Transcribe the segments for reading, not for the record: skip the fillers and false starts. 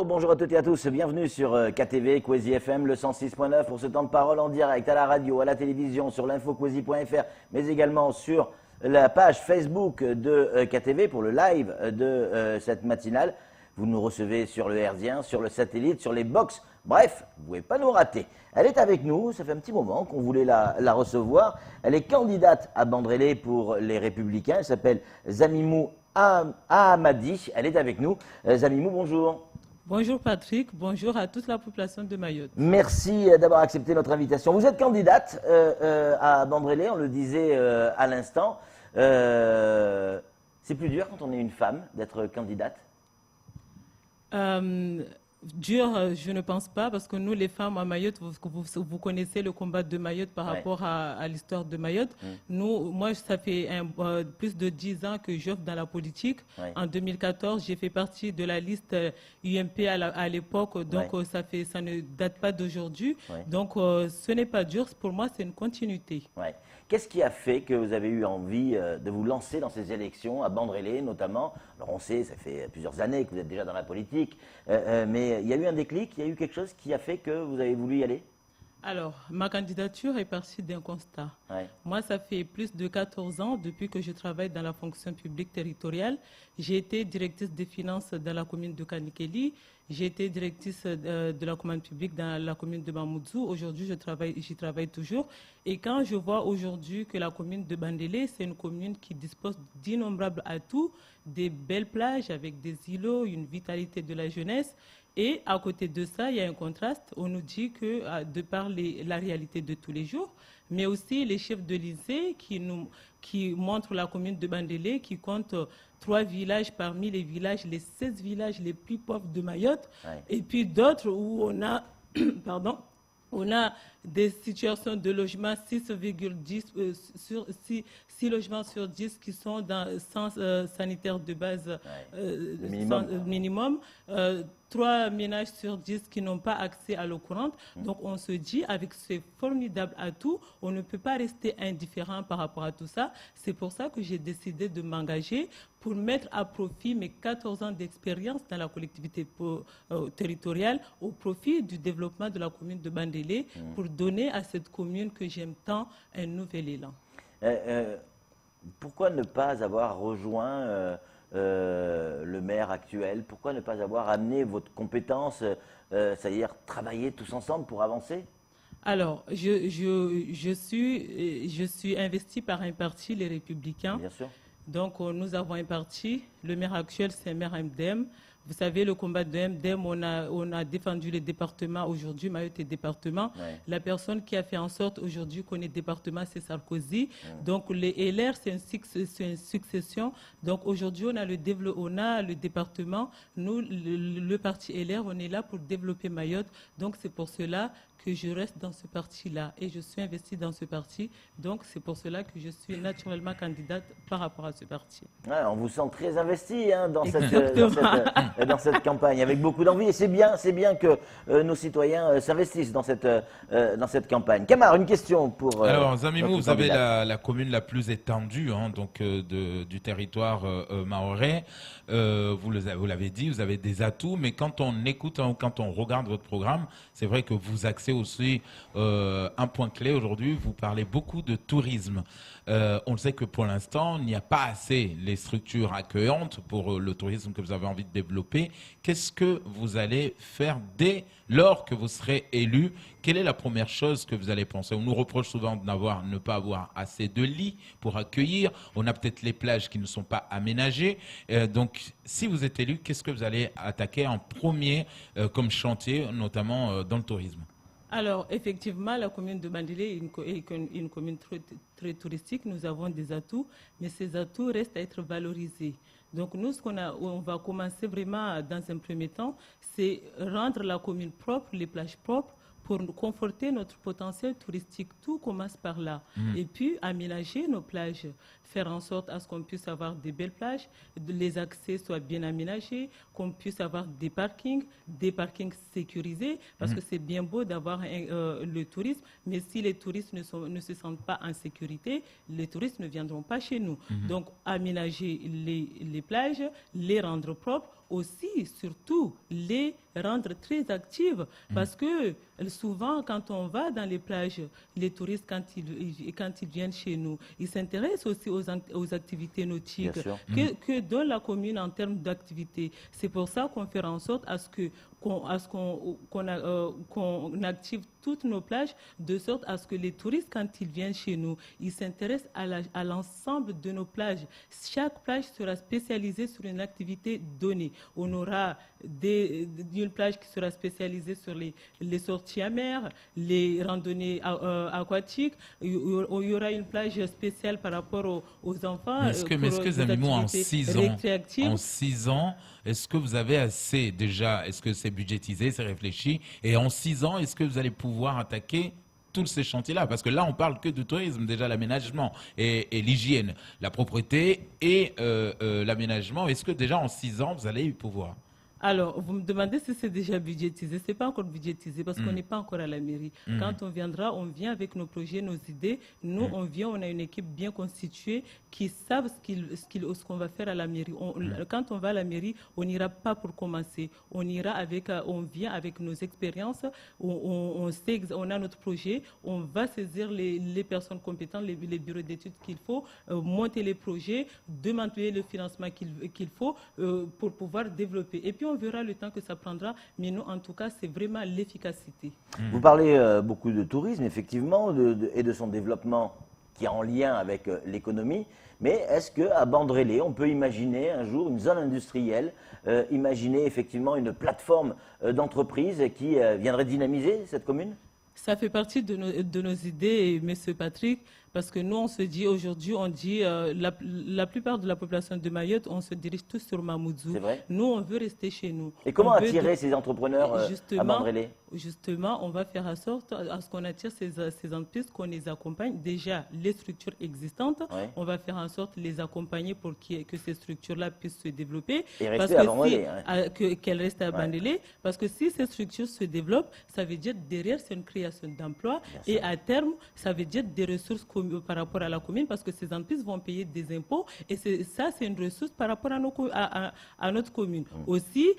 bonjour à toutes et à tous, bienvenue sur KTV, Kwezi FM, le 106.9 pour ce temps de parole en direct à la radio, à la télévision, sur l'infokwezi.fr, mais également sur la page Facebook de KTV pour le live de cette matinale. Vous nous recevez sur le hertzien, sur le satellite, sur les box, bref, vous ne pouvez pas nous rater. Elle est avec nous, ça fait un petit moment qu'on voulait la recevoir. Elle est candidate à Bandrélé pour les Républicains, elle s'appelle Zamimou Ahamadi, elle est avec nous. Zamimou, bonjour. Bonjour Patrick, bonjour à toute la population de Mayotte. Merci d'avoir accepté notre invitation. Vous êtes candidate à Bandrélé, on le disait à l'instant. C'est plus dur quand on est une femme d'être candidate? Dur, je ne pense pas, parce que nous, les femmes à Mayotte, vous connaissez le combat de Mayotte par rapport à l'histoire de Mayotte. Moi, ça fait plus de 10 ans que j'oeuvre dans la politique. En 2014, j'ai fait partie de la liste UMP à l'époque, donc ça ne date pas d'aujourd'hui. Donc, ce n'est pas dur, pour moi, c'est une continuité. Qu'est-ce qui a fait que vous avez eu envie de vous lancer dans ces élections, à Bandrélé notamment? Alors on sait, ça fait plusieurs années que vous êtes déjà dans la politique, mais il y a eu un déclic, il y a eu quelque chose qui a fait que vous avez voulu y aller? Alors, ma candidature est partie d'un constat. Moi, ça fait plus de 14 ans depuis que je travaille dans la fonction publique territoriale. J'ai été directrice des finances dans la commune de Kanikeli. J'ai été directrice de la commande publique dans la commune de Mamoudzou. Aujourd'hui, j'y travaille toujours. Et quand je vois aujourd'hui que la commune de Bandélé, c'est une commune qui dispose d'innombrables atouts, des belles plages avec des îlots, une vitalité de la jeunesse. Et à côté de ça, il y a un contraste. On nous dit que, de par la réalité de tous les jours, mais aussi les chefs de lycée qui montrent la commune de Bandélé, qui compte 3 villages parmi les 16 villages les plus pauvres de Mayotte, et puis d'autres où on a, on a des situations de logement 6,10 sur 6 logements sur 10 qui sont dans sens sanitaire de base minimum. 3 ménages sur 10 qui n'ont pas accès à l'eau courante. Donc on se dit, avec ces formidables atouts, on ne peut pas rester indifférent par rapport à tout ça. C'est pour ça que j'ai décidé de m'engager pour mettre à profit mes 14 ans d'expérience dans la collectivité territoriale au profit du développement de la commune de Bandélé pour donner à cette commune que j'aime tant un nouvel élan. Pourquoi ne pas avoir rejoint le maire actuel? Pourquoi ne pas avoir amené votre compétence, c'est-à-dire travailler tous ensemble pour avancer? Alors, je suis investie par un parti, les Républicains. Bien sûr. Donc, nous avons un parti. Le maire actuel, c'est un maire MDM. Vous savez, le combat de MDM, on a défendu les départements. Aujourd'hui, Mayotte est département. La personne qui a fait en sorte aujourd'hui qu'on est département, c'est Sarkozy. Donc, les LR, c'est une succession. Donc, aujourd'hui, on a le département. Nous, le parti LR, on est là pour développer Mayotte. Donc, c'est pour cela que je reste dans ce parti-là et je suis investie dans ce parti. Donc, c'est pour cela que je suis naturellement candidate par rapport à ce parti. On vous sent très investi dans cette campagne, avec beaucoup d'envie. Et c'est bien que nos citoyens s'investissent dans cette campagne. Camar, une question pour... Alors, Zamimou, vous avez la commune la plus étendue du territoire mahorais. Vous l'avez dit, vous avez des atouts, mais quand on écoute, quand on regarde votre programme, c'est vrai que vous axez aussi un point clé aujourd'hui, vous parlez beaucoup de tourisme. On sait que pour l'instant, il n'y a pas assez les structures accueillantes pour le tourisme que vous avez envie de développer. Qu'est-ce que vous allez faire dès lors que vous serez élu? Quelle est la première chose que vous allez penser? On nous reproche souvent de ne pas avoir assez de lits pour accueillir. On a peut-être les plages qui ne sont pas aménagées. Donc, si vous êtes élu, qu'est-ce que vous allez attaquer en premier comme chantier, notamment dans le tourisme? Alors, effectivement, la commune de Bandélé est une commune très touristique. Nous avons des atouts, mais ces atouts restent à être valorisés. Donc, nous, on va commencer vraiment dans un premier temps, c'est rendre la commune propre, les plages propres, pour conforter notre potentiel touristique. Tout commence par là. Et puis, aménager nos plages, faire en sorte à ce qu'on puisse avoir des belles plages, les accès soient bien aménagés, qu'on puisse avoir des parkings sécurisés, parce que c'est bien beau d'avoir le tourisme, mais si les touristes ne se sentent pas en sécurité, les touristes ne viendront pas chez nous. Donc, aménager les plages, les rendre propres, aussi, surtout, les rendre très actives. Parce que souvent, quand on va dans les plages, les touristes, quand ils viennent chez nous, ils s'intéressent aussi aux activités nautiques que dans la commune en termes d'activités. C'est pour ça qu'on fait en sorte à ce qu'on active toutes nos plages de sorte à ce que les touristes, quand ils viennent chez nous, ils s'intéressent à l'ensemble de nos plages. Chaque plage sera spécialisée sur une activité donnée. On aura une plage qui sera spécialisée sur les sorties à mer, les randonnées aquatiques. Il y aura une plage spéciale par rapport aux enfants. Est-ce que Zamimou, en 6 ans, est-ce que vous avez assez déjà? Est-ce que c'est budgétisé, c'est réfléchi? Et en 6 ans, est-ce que vous allez pouvoir attaquer tous ces chantiers-là? Parce que là, on parle que du tourisme, déjà l'aménagement et l'hygiène, la propreté et l'aménagement. Est-ce que déjà en 6 ans, vous allez y pouvoir? Alors, vous me demandez si c'est déjà budgétisé. Ce n'est pas encore budgétisé parce qu'on n'est pas encore à la mairie. Quand on viendra, on vient avec nos projets, nos idées. Nous, on vient, on a une équipe bien constituée qui savent ce qu'on va faire à la mairie. Quand on va à la mairie, on n'ira pas pour commencer. On vient avec nos expériences. On a notre projet. On va saisir les personnes compétentes, les bureaux d'études qu'il faut, monter les projets, demander le financement qu'il faut pour pouvoir développer. Et puis, on verra le temps que ça prendra, mais nous, en tout cas, c'est vraiment l'efficacité. Vous parlez beaucoup de tourisme, effectivement, et de son développement qui est en lien avec l'économie, mais est-ce qu'à Bandrélé, on peut imaginer un jour une zone industrielle, imaginer effectivement une plateforme d'entreprise qui viendrait dynamiser cette commune? Ça fait partie de nos idées, M. Patrick, parce que nous, on se dit aujourd'hui, la plupart de la population de Mayotte, on se dirige tous sur Mamoudzou. C'est vrai. Nous, on veut rester chez nous. Et comment attirer ces entrepreneurs à Bandrélé? Justement, on va faire en sorte à ce qu'on attire ces entreprises, qu'on les accompagne. Déjà, les structures existantes, on va faire en sorte de les accompagner pour que ces structures-là puissent se développer. Et rester à Bandrélé. Qu'elles restent à Bandrélé. Parce que si ces structures se développent, ça veut dire derrière, c'est une création d'emplois. Et à terme, ça veut dire des ressources par rapport à la commune, parce que ces entreprises vont payer des impôts. Et ça, c'est une ressource par rapport à notre commune. Aussi,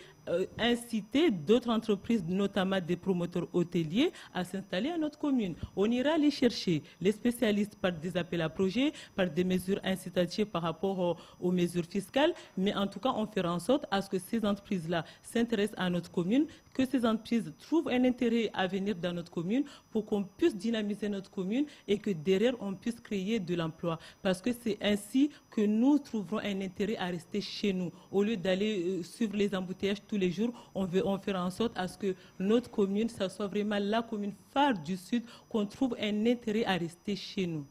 inciter d'autres entreprises, notamment des promoteurs hôteliers, à s'installer à notre commune. On ira les chercher, les spécialistes, par des appels à projets, par des mesures incitatives par rapport aux mesures fiscales, mais en tout cas, on fera en sorte à ce que ces entreprises-là s'intéressent à notre commune, que ces entreprises trouvent un intérêt à venir dans notre commune pour qu'on puisse dynamiser notre commune et que derrière, on puisse créer de l'emploi. Parce que c'est ainsi que nous trouverons un intérêt à rester chez nous. Au lieu d'aller suivre les embouteillages tous les jours, on fera en sorte à ce que notre commune, ça soit vraiment la commune phare du Sud, qu'on trouve un intérêt à rester chez nous.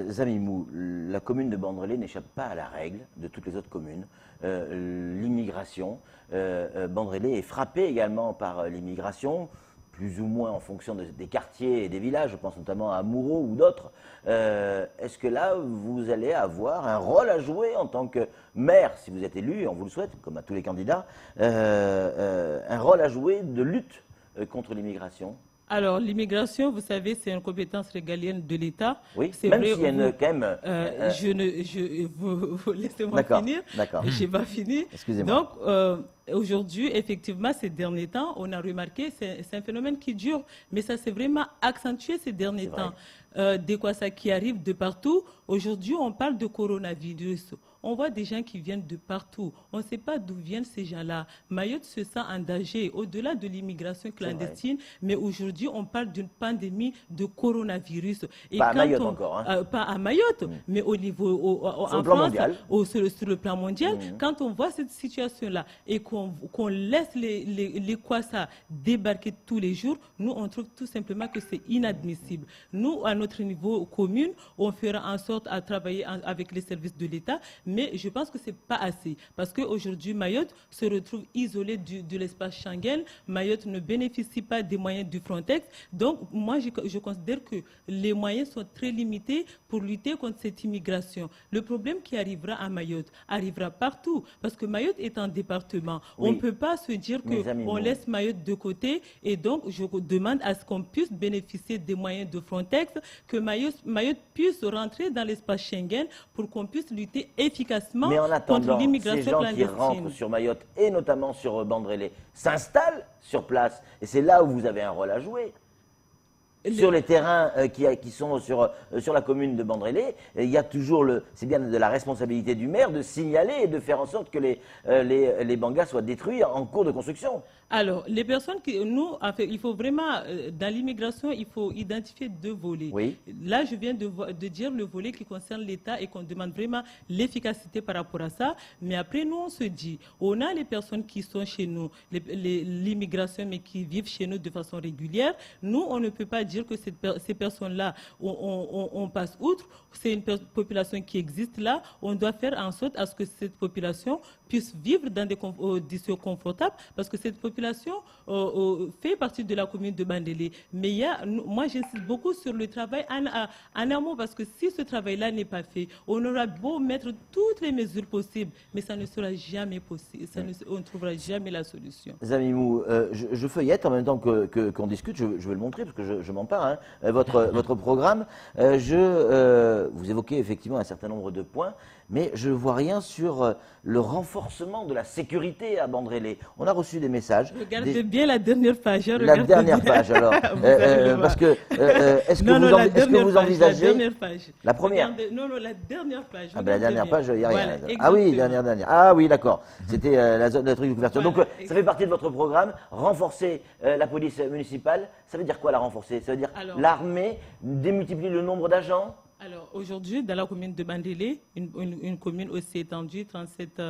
Zamimou, la commune de Bandrélé n'échappe pas à la règle de toutes les autres communes. L'immigration, Bandrélé est frappée également par l'immigration, plus ou moins en fonction des quartiers et des villages, je pense notamment à Mouro ou d'autres. Est-ce que là, vous allez avoir un rôle à jouer en tant que maire, si vous êtes élu, on vous le souhaite, comme à tous les candidats, un rôle à jouer de lutte contre l'immigration? Alors, l'immigration, vous savez, c'est une compétence régalienne de l'État. Oui, même s'il y a quand même... vous laissez-moi finir. D'accord. Je n'ai pas fini. Excusez-moi. Donc, aujourd'hui, effectivement, ces derniers temps, on a remarqué, c'est un phénomène qui dure, mais ça s'est vraiment accentué ces derniers temps. Des quoi ça qui arrive de partout. Aujourd'hui, on parle de coronavirus. On voit des gens qui viennent de partout. On ne sait pas d'où viennent ces gens-là. Mayotte se sent en danger, au-delà de l'immigration clandestine. Mais aujourd'hui, on parle d'une pandémie de coronavirus. Et pas à Mayotte encore. Hein. Pas à Mayotte, mais au niveau sur le plan mondial. Sur le plan mondial. Quand on voit cette situation-là et qu'on laisse les Kwassa débarquer tous les jours, nous, on trouve tout simplement que c'est inadmissible. Nous, à notre niveau commune, on fera en sorte à travailler avec les services de l'État, mais je pense que ce n'est pas assez. Parce qu'aujourd'hui, Mayotte se retrouve isolée de l'espace Schengen. Mayotte ne bénéficie pas des moyens du Frontex. Donc, moi, je considère que les moyens sont très limités pour lutter contre cette immigration. Le problème qui arrivera à Mayotte arrivera partout. Parce que Mayotte est un département. Oui. On ne peut pas se dire qu'on laisse Mayotte de côté. Et donc, je demande à ce qu'on puisse bénéficier des moyens de Frontex, que Mayotte puisse rentrer dans l'espace Schengen pour qu'on puisse lutter efficacement contre l'immigration clandestine. Ces gens qui rentrent sur Mayotte et notamment sur Bandrélé s'installent sur place. Et c'est là où vous avez un rôle à jouer. Sur les terrains qui sont sur la commune de Bandrélé, il y a toujours c'est bien de la responsabilité du maire de signaler et de faire en sorte que les bangas soient détruits en cours de construction. Alors, les personnes il faut vraiment, dans l'immigration, il faut identifier deux volets. Oui. Là, je viens de dire le volet qui concerne l'État et qu'on demande vraiment l'efficacité par rapport à ça. Mais après, nous, on se dit, on a les personnes qui sont chez nous, l'immigration, mais qui vivent chez nous de façon régulière. Nous, on ne peut pas dire que ces personnes-là, on passe outre. C'est une population qui existe là. On doit faire en sorte à ce que cette population puisse vivre dans des conditions confortables, parce que cette population fait partie de la commune de Bandélé. Mais moi, j'insiste beaucoup sur le travail en amont, parce que si ce travail-là n'est pas fait, on aura beau mettre toutes les mesures possibles, mais ça ne sera jamais possible. On ne trouvera jamais la solution. Zamimou, je feuillette en même temps qu'on discute, je vais le montrer parce que je m'empare, hein, votre programme. Vous évoquez effectivement un certain nombre de points, mais je ne vois rien sur le renforcement de la sécurité à Bandrélé. On a reçu des messages. Regardez bien la dernière page. La dernière page, alors. Parce que, est-ce que vous envisagez... La dernière page. La première. Non, la dernière page. Ah ben la dernière page, il n'y a rien. Voilà, ah oui, dernière. Ah oui, d'accord. C'était la zone de truc de couverture. Voilà, donc, ça fait partie de votre programme. Renforcer la police municipale. Ça veut dire quoi, la renforcer? Ça veut dire l'armée, démultiplier le nombre d'agents? Alors, aujourd'hui, dans la commune de Bandélé, une commune aussi étendue, 37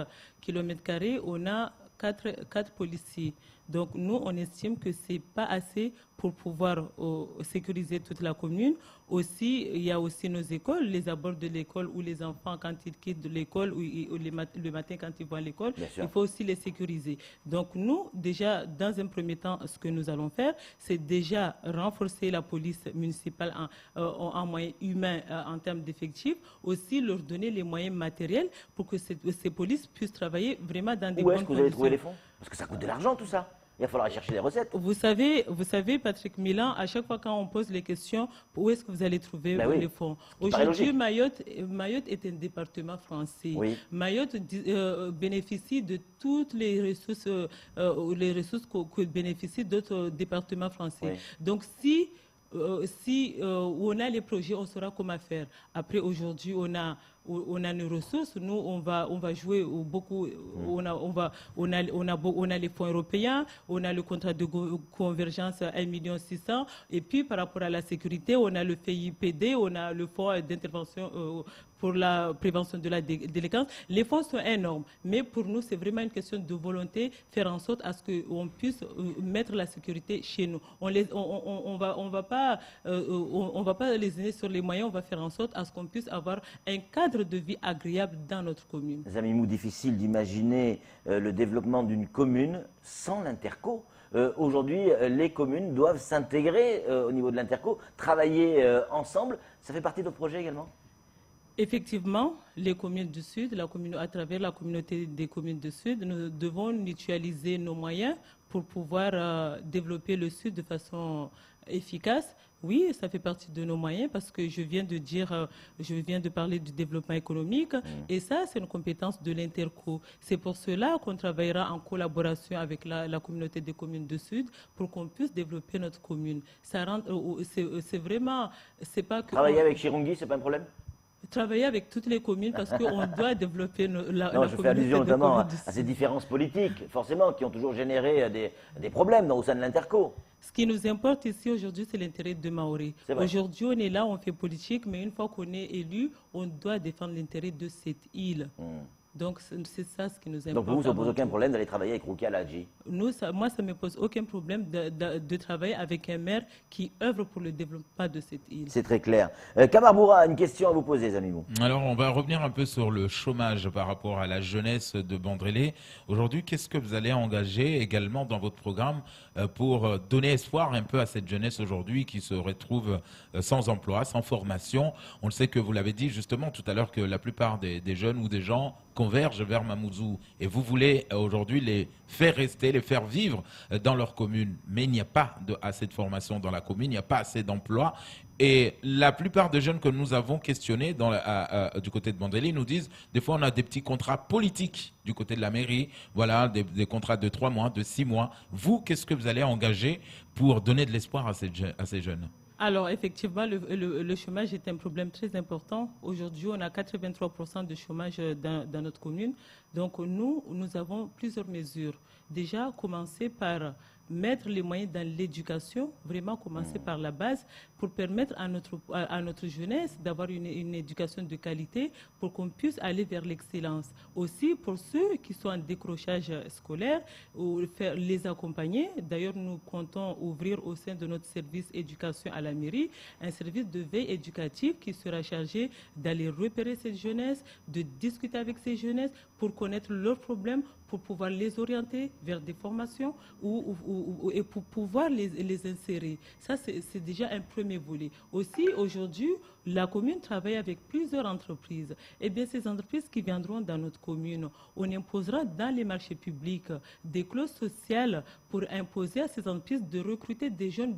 km², on a 4 policiers. Donc, nous, on estime que ce n'est pas assez pour pouvoir sécuriser toute la commune. Aussi, il y a aussi nos écoles, les abords de l'école où les enfants, quand ils quittent l'école ou le matin quand ils vont à l'école, il faut aussi les sécuriser. Donc, nous, déjà, dans un premier temps, ce que nous allons faire, c'est déjà renforcer la police municipale en moyens humains, en termes d'effectifs. Aussi, leur donner les moyens matériels pour que ces polices puissent travailler vraiment dans des bonnes conditions. Où est-ce que vous allez trouver les fonds? Parce que ça coûte de l'argent, tout ça. Il va falloir chercher les recettes. Vous savez, Patrick Milan, à chaque fois quand on pose les questions, où est-ce que vous allez trouver les fonds? Aujourd'hui, Mayotte est un département français. Oui. Mayotte bénéficie de toutes les ressources que bénéficient d'autres départements français. Oui. Donc, si on a les projets, on saura comment faire. Après, aujourd'hui, on a nos ressources. Nous, on va jouer beaucoup. On a les fonds européens, on a le contrat de convergence 1,6 million. Et puis, par rapport à la sécurité, on a le FIPD, on a le fonds d'intervention pour la prévention de la délinquance. Les fonds sont énormes, mais pour nous, c'est vraiment une question de volonté, faire en sorte à ce qu'on puisse mettre la sécurité chez nous. On va pas léser sur les moyens, on va faire en sorte à ce qu'on puisse avoir un cadre de vie agréable dans notre commune. Zamimou, difficile d'imaginer le développement d'une commune sans l'interco. Aujourd'hui, les communes doivent s'intégrer au niveau de l'interco, travailler ensemble. Ça fait partie de votre projet également ? Effectivement, les communes du Sud, à travers la communauté des communes du Sud, nous devons mutualiser nos moyens pour pouvoir développer le Sud de façon efficace. Oui, ça fait partie de nos moyens parce que je viens de parler du développement économique et ça, c'est une compétence de l'Interco. C'est pour cela qu'on travaillera en collaboration avec la communauté des communes du Sud pour qu'on puisse développer notre commune. C'est vraiment, c'est pas que... Travailler avec Chirungi, c'est pas un problème ? Travailler avec toutes les communes parce qu'on doit développer la je fais allusion notamment à ces différences politiques, forcément, qui ont toujours généré des problèmes au sein de l'Interco. Ce qui nous importe ici aujourd'hui, c'est l'intérêt de Maoré. Aujourd'hui, on est là, on fait politique, mais une fois qu'on est élu, on doit défendre l'intérêt de cette île. Donc, c'est ça ce qui nous importe. Donc, pour vous, ça ne pose aucun problème d'aller travailler avec Roukia Ladji? Moi, ça ne me pose aucun problème de travailler avec un maire qui œuvre pour le développement de cette île. C'est très clair. Kamarboura, une question à vous poser, Zamimou. Alors, on va revenir un peu sur le chômage par rapport à la jeunesse de Bandrélé. Aujourd'hui, qu'est-ce que vous allez engager également dans votre programme pour donner espoir un peu à cette jeunesse aujourd'hui qui se retrouve sans emploi, sans formation? On le sait que vous l'avez dit justement tout à l'heure que la plupart des jeunes ou des gens convergent vers Mamoudzou et vous voulez aujourd'hui les faire rester, les faire vivre dans leur commune. Mais il n'y a pas assez de formation dans la commune, il n'y a pas assez d'emplois. Et la plupart des jeunes que nous avons questionnés du côté de Bandrélé nous disent, des fois on a des petits contrats politiques du côté de la mairie, voilà, des contrats de 3 mois, de 6 mois. Vous, qu'est-ce que vous allez engager pour donner de l'espoir à ces jeunes? Alors, effectivement, le chômage est un problème très important. Aujourd'hui, on a 83% de chômage dans notre commune. Donc, nous avons plusieurs mesures. Déjà, commencer par mettre les moyens dans l'éducation, vraiment commencer par la base pour permettre à notre jeunesse d'avoir une éducation de qualité pour qu'on puisse aller vers l'excellence. Aussi, pour ceux qui sont en décrochage scolaire, les accompagner. D'ailleurs, nous comptons ouvrir au sein de notre service éducation à la mairie un service de veille éducative qui sera chargé d'aller repérer cette jeunesse, de discuter avec ces jeunesses pour connaître leurs problèmes, pour pouvoir les orienter vers des formations et pour pouvoir les insérer. Ça, c'est déjà un premier volet. Aussi, aujourd'hui, la commune travaille avec plusieurs entreprises. Et bien, ces entreprises qui viendront dans notre commune, on imposera dans les marchés publics des clauses sociales pour imposer à ces entreprises de recruter des jeunes,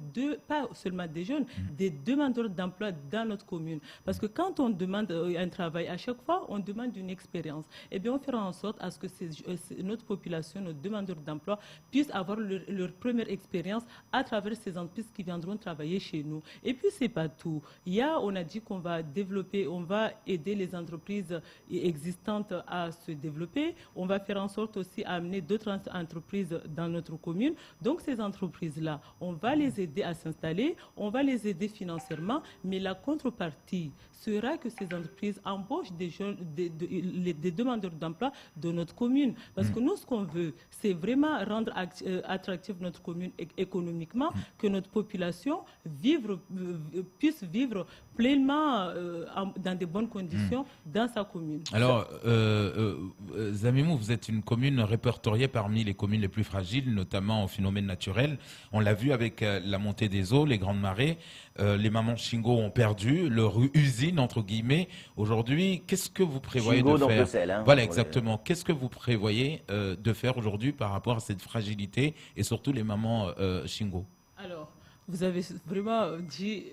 pas seulement des jeunes, des demandeurs d'emploi dans notre commune. Parce que quand on demande un travail, à chaque fois, on demande une expérience. Eh bien, on fera en sorte à ce que notre population, nos demandeurs d'emploi, puissent avoir leur première expérience à travers ces entreprises qui viendront travailler chez nous. Et puis, c'est pas tout. On a dit qu'on va développer, on va aider les entreprises existantes à se développer. On va faire en sorte aussi d'amener d'autres entreprises dans notre commune. Donc, ces entreprises-là, on va les aider à s'installer, on va les aider financièrement, mais la contrepartie sera que ces entreprises embauchent des jeunes, des demandeurs d'emploi de notre commune. Parce que nous, ce qu'on veut, c'est vraiment rendre attractive notre commune économiquement, que notre population puisse vivre pleinement dans de bonnes conditions dans sa commune. Alors, Zamimou, vous êtes une commune répertoriée parmi les communes les plus fragiles, notamment au phénomène naturel. On l'a vu avec la montée des eaux, les grandes marées. Les mamans Shingo ont perdu leur usine, entre guillemets. Aujourd'hui, qu'est-ce que vous prévoyez Shingo, de faire? donc le sel, hein, voilà, exactement. Qu'est-ce que vous prévoyez de faire aujourd'hui par rapport à cette fragilité et surtout les mamans Shingo? Alors, vous avez vraiment dit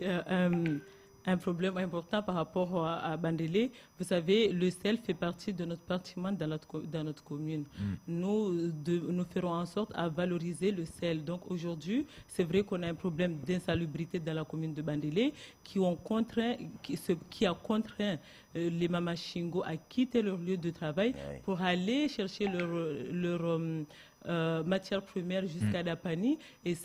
un problème important par rapport à Bandélé. Vous savez, le sel fait partie de notre patrimoine dans notre commune. Nous ferons en sorte à valoriser le sel. Donc aujourd'hui, c'est vrai qu'on a un problème d'insalubrité dans la commune de Bandélé qui a contraint les mamas Shingo à quitter leur lieu de travail pour aller chercher leur matière première jusqu'à la Pani. Et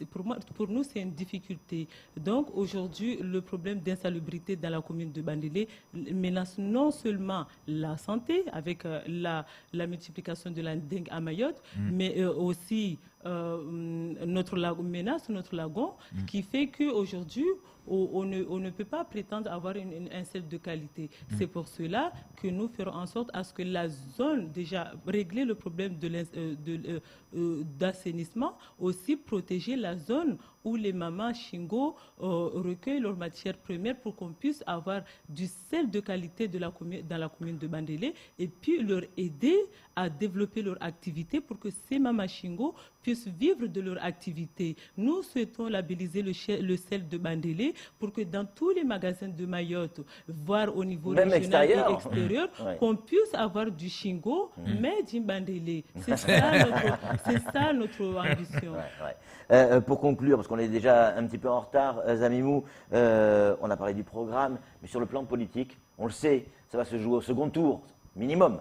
pour nous, c'est une difficulté. Donc aujourd'hui, le problème d'insalubrité dans la commune de Bandélé menace non seulement la santé avec la multiplication de la dengue à Mayotte, mais aussi notre lagon, qui fait qu'aujourd'hui, on ne peut pas prétendre avoir un sel de qualité. C'est pour cela que nous ferons en sorte à ce que la zone, déjà, régler le problème d'assainissement, aussi protéger la zone où les mamans Shingo recueillent leurs matières premières pour qu'on puisse avoir du sel de qualité dans la commune de Bandélé et puis leur aider à développer leur activité pour que ces mamans Shingo puissent vivre de leur activité. Nous souhaitons labelliser le sel de Bandélé pour que dans tous les magasins de Mayotte, voire au niveau même régional et extérieur, qu'on puisse avoir du Shingo, made in Bandélé. C'est ça notre ambition. Pour conclure, parce qu'on est déjà un petit peu en retard, Zamimou, on a parlé du programme, mais sur le plan politique, on le sait, ça va se jouer au second tour, minimum,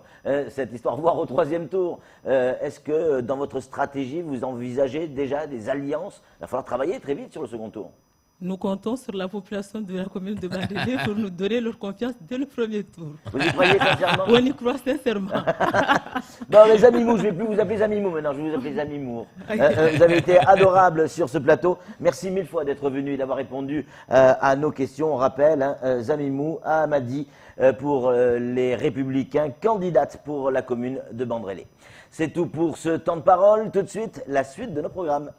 cette histoire, voire au troisième tour. Est-ce que dans votre stratégie, vous envisagez déjà des alliances? Il va falloir travailler très vite sur le second tour. Nous comptons sur la population de la commune de Bandélé pour nous donner leur confiance dès le premier tour. Vous y croyez sincèrement? On y croit sincèrement. Bon, les Amimou, je ne vais plus vous appeler Amimou maintenant, je vais vous appeler Amimour. Vous avez été adorables sur ce plateau. Merci mille fois d'être venu et d'avoir répondu à nos questions. On rappelle, Amimou Amadi pour les Républicains, candidate pour la commune de Bandrélé. C'est tout pour ce temps de parole. Tout de suite, la suite de nos programmes.